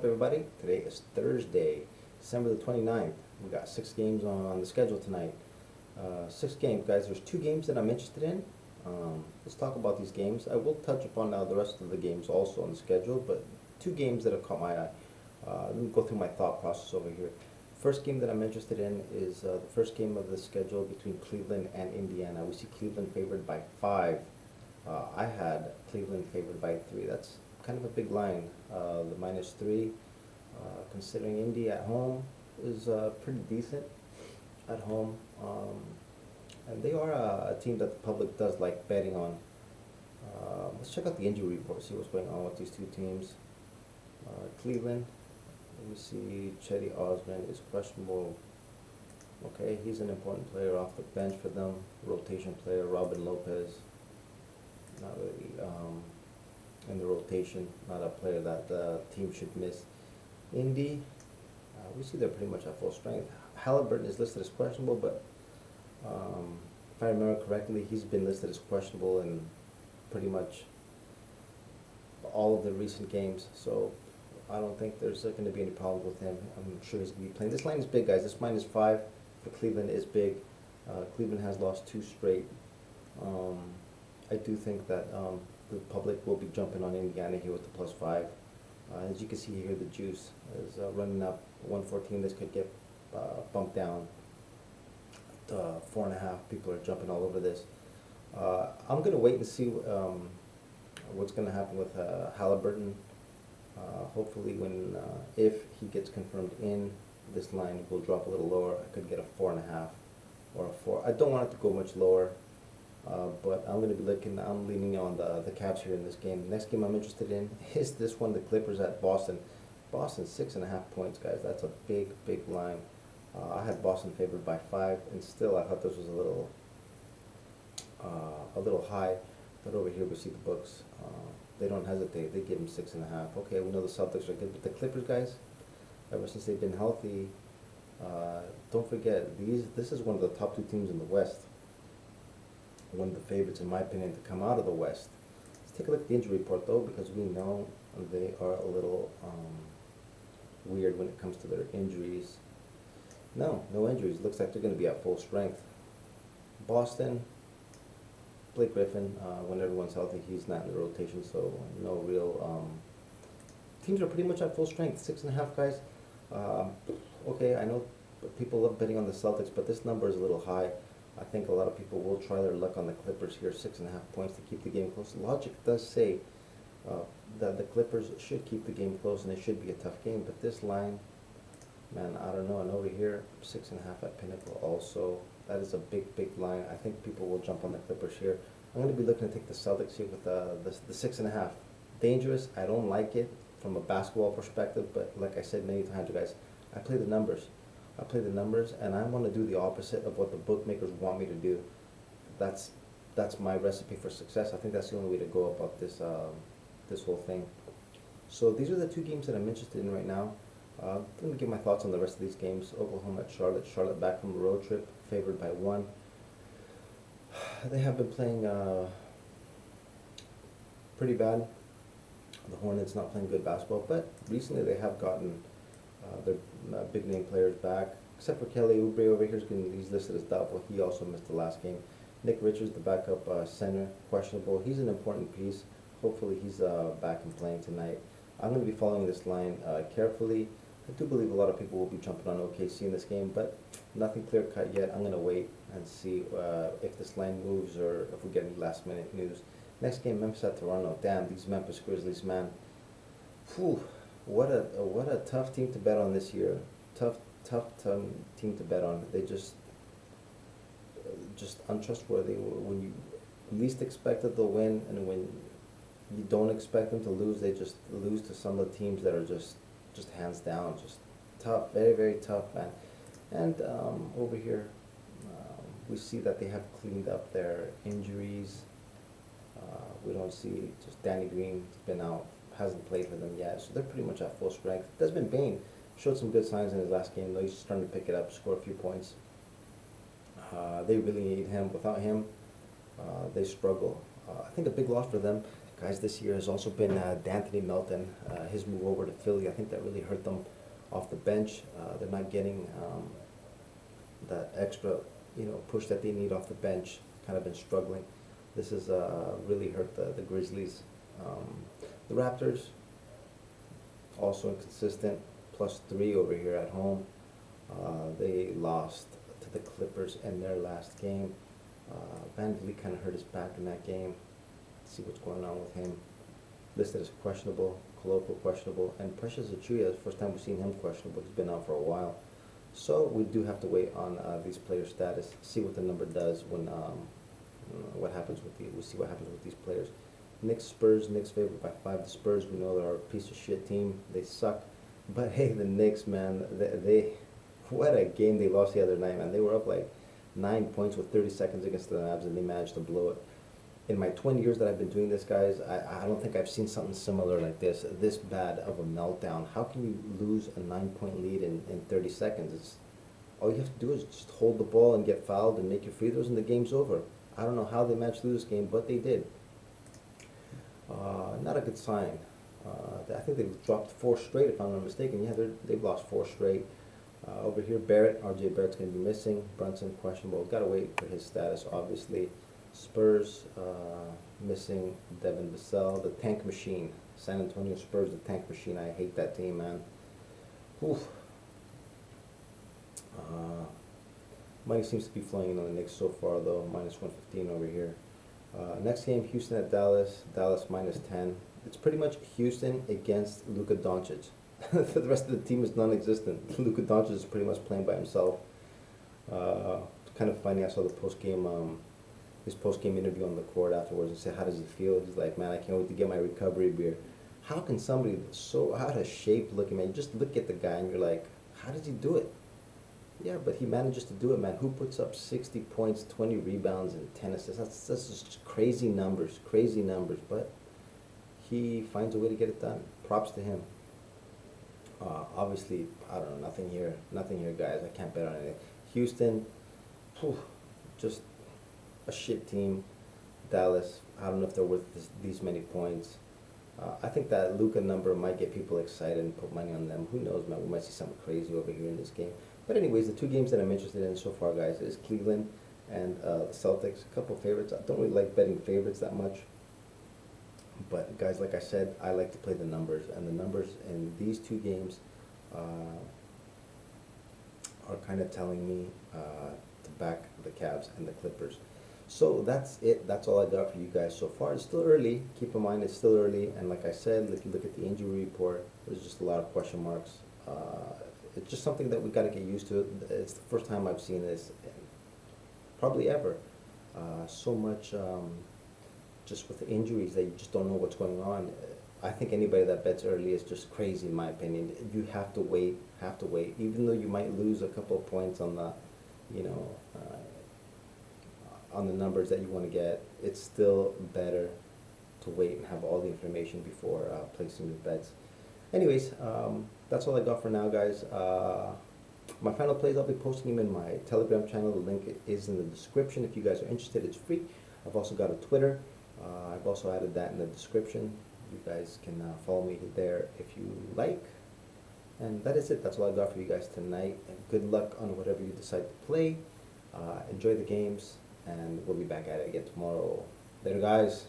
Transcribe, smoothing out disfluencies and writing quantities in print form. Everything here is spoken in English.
up, everybody? Today is Thursday, December the 29th. We got 6 games on the schedule tonight. 6 games, guys. There's 2 games that I'm interested in. Let's talk about these games. I will touch upon now the rest of the games also on the schedule, but 2 games that have caught my eye. Let me go through my thought process over here. First game that I'm interested in is the first game of the schedule between Cleveland and Indiana. We see Cleveland favored by 5. I had Cleveland favored by 3. That's kind of a big line. The -3, considering Indy at home is pretty decent at home. And they are a team that the public does like betting on. Let's check out the injury report, see what's going on with these 2 teams. Cleveland, let me see, Chetty Osman is questionable. Okay, he's an important player off the bench for them. Rotation player, Robin Lopez, not really in the rotation, not a player that the team should miss. Indy, we see they're pretty much at full strength. Halliburton is listed as questionable, but if I remember correctly, he's been listed as questionable in pretty much all of the recent games, so I don't think there's going to be any problem with him. I'm sure he's going to be playing. This line is big, guys. This -5 for Cleveland is big. Cleveland has lost 2 straight. I do think that the public will be jumping on Indiana here with the +5. As you can see here, the juice is running up 114. This could get bumped down to 4.5. People are jumping all over this. I'm going to wait and see what's going to happen with Halliburton. Hopefully if he gets confirmed in, this line will drop a little lower. I could get a 4.5 or a 4. I don't want it to go much lower, but I'm going to be I'm leaning on the Cavs here in this game. The next game I'm interested in is this one, the Clippers at Boston. Boston 6.5 points, guys. That's a big line. I had Boston favored by 5, and still I thought this was a little high. But over here we see the books. They don't hesitate. They give them 6.5. Okay, we know the Celtics are good, but the Clippers, guys, ever since they've been healthy, don't forget this is one of the top 2 teams in the West. One of the favorites, in my opinion, to come out of the West. Let's take a look at the injury report, though, because we know they are a little weird when it comes to their injuries. No injuries. Looks like they're going to be at full strength. Boston, Blake Griffin, when everyone's healthy, he's not in the rotation, so no real. Teams are pretty much at full strength. 6.5, guys. Okay, I know people love betting on the Celtics, but this number is a little high. I think a lot of people will try their luck on the Clippers here. 6.5 points to keep the game close. Logic does say that the Clippers should keep the game close, and it should be a tough game. But this line, man, I don't know. And over here, 6.5 at Pinnacle also. That is a big line. I think people will jump on the Clippers here. I'm going to be looking to take the Celtics here with the 6.5. Dangerous. I don't like it from a basketball perspective, but like I said many times, guys, I play the numbers. And I want to do the opposite of what the bookmakers want me to do. That's my recipe for success. I think that's the only way to go about this whole thing. So these are the 2 games that I'm interested in right now. Let me give my thoughts on the rest of these games. Oklahoma at Charlotte. Charlotte back from a road trip, favored by 1. They have been playing pretty bad. The Hornets not playing good basketball, but recently they have gotten their big name players back, except for Kelly Oubre over here. He's listed as doubtful. He also missed the last game. Nick Richards, the backup center, questionable. He's an important piece. Hopefully he's back and playing tonight. I'm going to be following this line carefully. I do believe a lot of people will be jumping on OKC in this game, but nothing clear-cut yet. I'm going to wait and see if this line moves or if we get any last-minute news. Next game, Memphis at Toronto. Damn, these Memphis Grizzlies, man. Whew, what a tough team to bet on this year. Tough team to bet on. They just untrustworthy. When you least expected they'll win, and when you don't expect them to lose, they just lose to some of the teams that are just hands down, just tough, very tough, man. And over here, we see that they have cleaned up their injuries. We don't see just Danny Green been out, hasn't played for them yet, so they're pretty much at full strength. Desmond Bane showed some good signs in his last game, though. He's starting to pick it up, score a few points. They really need him. Without him, they struggle. I think a big loss for them guys, this year has also been D'Anthony Melton. His move over to Philly, I think that really hurt them off the bench. They're not getting that extra, push that they need off the bench. Kind of been struggling. This has really hurt the Grizzlies. The Raptors, also inconsistent, +3 over here at home. They lost to the Clippers in their last game. Van Vliet kind of hurt his back in that game. Let's see what's going on with him. Listed as questionable, Koloko questionable, and Precious Achiuwa, the first time we've seen him questionable. He's been out for a while. So we do have to wait on these players' status, see what the number does when what happens with we'll see what happens with these players. Knicks Spurs, Knicks favored by 5. The Spurs, we know they're a piece of shit team. They suck. But hey, the Knicks, man, they what a game they lost the other night, man. They were up like 9 points with 30 seconds against the Mavs, and they managed to blow it. In my 20 years that I've been doing this, guys, I don't think I've seen something similar like this bad of a meltdown. How can you lose a 9-point lead in 30 seconds? All you have to do is just hold the ball and get fouled and make your free throws, and the game's over. I don't know how they managed to lose this game, but they did. Not a good sign. I think they've dropped 4 straight, if I'm not mistaken. Yeah, they've lost 4 straight. Over here, RJ Barrett's going to be missing. Brunson, questionable. Got to wait for his status, obviously. Spurs, missing Devin Vassell. The tank machine. San Antonio Spurs, the tank machine. I hate that team, man. Oof. Money seems to be flowing in on the Knicks so far, though. -115 over here. Next game, Houston at Dallas. Dallas -10. It's pretty much Houston against Luka Doncic. The rest of the team is non-existent. Luka Doncic is pretty much playing by himself. Kind of funny. I saw the his post-game interview on the court afterwards. He said, "How does he feel?" He's like, "Man, I can't wait to get my recovery beer." How can somebody so out of shape looking, man? You just look at the guy and you're like, "How does he do it?" Yeah, but he manages to do it, man. Who puts up 60 points, 20 rebounds, and 10 assists? That's just crazy numbers. But he finds a way to get it done. Props to him. Obviously, I don't know, nothing here, guys. I can't bet on anything. Houston, just a shit team. Dallas, I don't know if they're worth these many points. I think that Luka number might get people excited and put money on them. Who knows, man? We might see something crazy over here in this game. But anyways, the 2 games that I'm interested in so far, guys, is Cleveland and the Celtics. A couple of favorites. I don't really like betting favorites that much. But guys, like I said, I like to play the numbers, and the numbers in these 2 games are kind of telling me to back the Cavs and the Clippers. So that's it. That's all I got for you guys so far. It's still early. Keep in mind, it's still early, and like I said, if you look at the injury report, there's just a lot of question marks. It's just something that we got to get used to. It's the first time I've seen this, probably ever. So much. Just with the injuries that you just don't know what's going on. I think anybody that bets early is just crazy, in my opinion. You have to wait. Even though you might lose a couple of points on the, on the numbers that you want to get, it's still better to wait and have all the information before placing your bets. Anyways, that's all I got for now, guys. My final plays, I'll be posting them in my Telegram channel. The link is in the description. If you guys are interested, it's free. I've also got a Twitter. I've also added that in the description. You guys can follow me there if you like. And that is it. That's all I got for you guys tonight. And good luck on whatever you decide to play. Enjoy the games, and we'll be back at it again tomorrow. Later, guys.